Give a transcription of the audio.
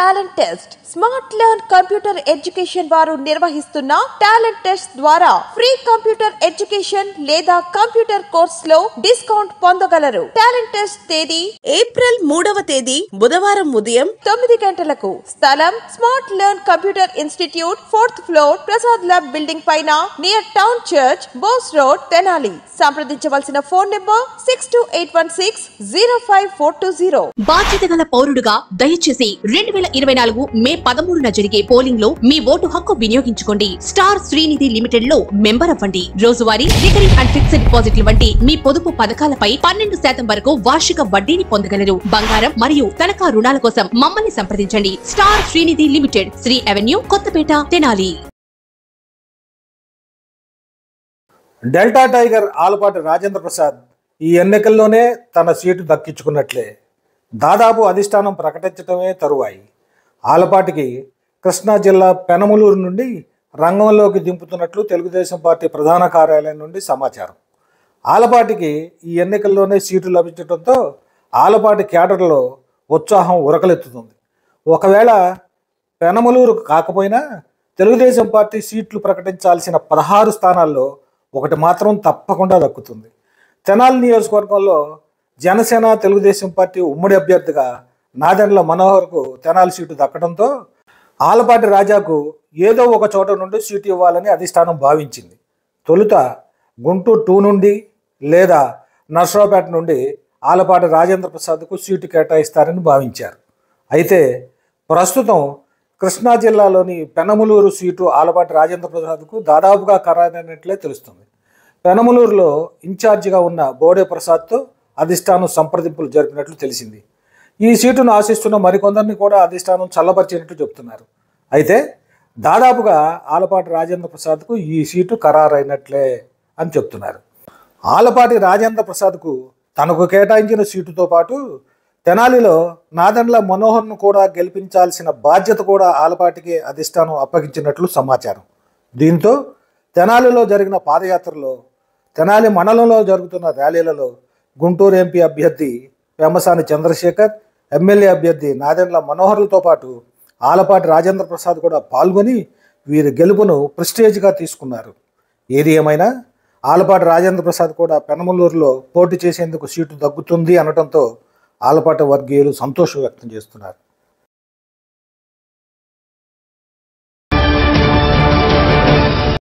Talent test smart learn computer education వారు నిర్వహిస్తున్న talent test ద్వారా ఫ్రీ కంప్యూటర్ ఎడ్యుకేషన్ లేదా కంప్యూటర్ కోర్స్ లో డిస్కౌంట్ పొందగలరు. టాలెంట్ టెస్ట్ తేదీ ఏప్రిల్ 3వ తేదీ బుధవారం ఉదయం 9 గంటలకు. స్థలం smart learn computer institute 4th floor Prasad lab building పైన near town church Bose road Tenali. సంప్రదించవలసిన ఫోన్ నెంబర్ 6281605420. బాధ్యత గల పౌరుడుగా దయచేసి 2024 మే 13న జరిగే పోలింగ్ లో మీ ఓటు హక్కు వినియోగించుకోండి. స్టార్ శ్రీనిధి లిమిటెడ్ లో మెంబర్ అవ్వండి. రోజువారీ రికరింగ్ అండ్ ఫిక్స్డ్ డిపాజిట్ల వంటి మీ పొదుపు పథకాలపై 12% వరకు వార్షిక వడ్డీని పొందగలరు. బంగారం మరియు తనఖా రుణాల కోసం మమ్మల్ని సంప్రదించండి. Star Srinidhi limited, Sri avenue, Kothapeta, Tenali. Delta tiger Alapati Rajendra Prasad ఈ ఎన్నికల్లోనే తన సీటు దక్కించుకున్నట్లే. దాదాపు అధిష్టానం ప్రకటించడమే తరువాయి. ఆలపాటికి కృష్ణా జిల్లా పెనమలూరు నుండి రంగంలోకి దింపుతున్నట్లు తెలుగుదేశం పార్టీ ప్రధాన కార్యాలయం నుండి సమాచారం. ఆలపాటికి ఈ ఎన్నికల్లోనే సీటు లభించడంతో ఆలపాటి కేడర్లో ఉత్సాహం ఉరకలెత్తుతుంది. ఒకవేళ పెనమలూరు కాకపోయినా తెలుగుదేశం పార్టీ సీట్లు ప్రకటించాల్సిన 16 స్థానాల్లో ఒకటి మాత్రం తప్పకుండా దక్కుతుంది. తెనాలి నియోజకవర్గంలో జనసేన తెలుగుదేశం పార్టీ ఉమ్మడి అభ్యర్థిగా నాదెండ్ల మనోహర్కు తెనాలి సీటు దక్కడంతో ఆలపాటి రాజాకు ఏదో ఒక చోట నుండి సీటు ఇవ్వాలని అధిష్టానం భావించింది. తొలుత గుంటూరు 2 నుండి లేదా నర్సరావుపేట నుండి ఆలపాటి రాజేంద్ర ప్రసాద్కు సీటు కేటాయిస్తారని భావించారు. అయితే ప్రస్తుతం కృష్ణా జిల్లాలోని పెనమలూరు సీటు ఆలపాటి రాజేంద్ర ప్రసాద్కు దాదాపుగా ఖరారైనట్లే తెలుస్తుంది. పెనమలూరులో ఇన్ఛార్జిగా ఉన్న బోడే ప్రసాద్తో అధిష్టానం సంప్రదింపులు జరిపినట్లు తెలిసింది. ఈ సీటును ఆశిస్తున్న మరికొందరిని కూడా అధిష్టానం చల్లబరిచినట్లు చెబుతున్నారు. అయితే దాదాపుగా ఆలపాటి రాజేంద్ర ప్రసాద్కు ఈ సీటు ఖరారైనట్లే అని చెప్తున్నారు. ఆలపాటి రాజేంద్ర ప్రసాద్కు తనకు కేటాయించిన సీటుతో పాటు తెనాలిలో నాదెండ్ల మనోహర్ను కూడా గెలిపించాల్సిన బాధ్యత కూడా ఆలపాటికి అధిష్టానం అప్పగించినట్లు సమాచారం. దీంతో తెనాలిలో జరిగిన పాదయాత్రలో, తెనాలి మండలంలో జరుగుతున్న ర్యాలీలలో గుంటూరు ఎంపీ అభ్యర్థి పెమ్మసాని చంద్రశేఖర్, ఎమ్మెల్యే అభ్యర్థి నాదెండ్ల మనోహర్లతో పాటు ఆలపాటి రాజేంద్ర ప్రసాద్ కూడా పాల్గొని వీరి గెలుపును ప్రెస్టేజ్గా తీసుకున్నారు. ఏది ఏమైనా ఆలపాటి రాజేంద్ర ప్రసాద్ కూడా పెనమలూరులో పోటీ చేసేందుకు సీటు దక్కుతుంది అనడంతో ఆలపాటి వర్గీయులు సంతోషం వ్యక్తం చేస్తున్నారు.